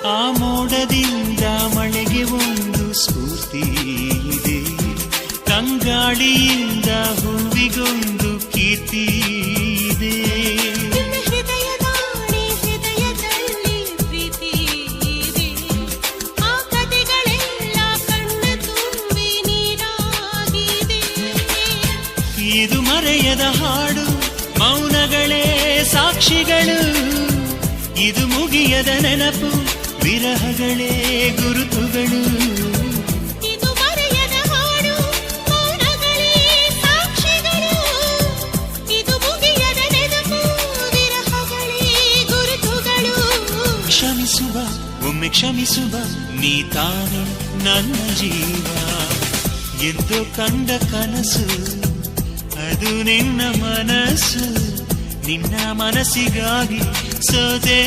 ಆ ಮೋಡದಿಂದ ಮಳೆಗೆ ಒಂದು ಸ್ಫೂರ್ತಿ ಇದೆ, ತಂಗಾಳಿಯಿಂದ ಹೂವಿಗೊಂದು ಕೀರ್ತಿ ಇದೆ. ಹೃದಯದಲ್ಲಿ ಪ್ರೀತಿ ಇದೆ, ಆ ಕಥೆಗಳೆಲ್ಲ ಕಣ್ಣ ತುಂಬಿ ನೀರಾಗಿದೆ. ಇದು ಮರೆಯದ ಹಾಡು, ಮೌನಗಳೇ ಸಾಕ್ಷಿಗಳು. ಇದು ಮುಗಿಯದ ನೆನಪು, ವಿರಹಗಳೇ ಗುರುತುಗಳು. ಇದು ಮರೆಯದ ಹಾಡು, ಮೌನಗಳೇ ಸಾಕ್ಷಿಗಳು. ಇದು ಮುಗಿಯದ ನೆನಪು, ವಿರಹಗಳೇ ಗುರುತುಗಳು. ಕ್ಷಮಿಸುವ, ಒಮ್ಮೆ ಕ್ಷಮಿಸುವ, ನೀ ತಾನೆ ನನ್ನ ಜೀವ. ಎಂದು ಕಂಡ ಕನಸು ಅದು ನಿನ್ನ ಮನಸ್ಸು, ನಿನ್ನ ಮನಸ್ಸಿಗಾಗಿ ಸೋತೆ.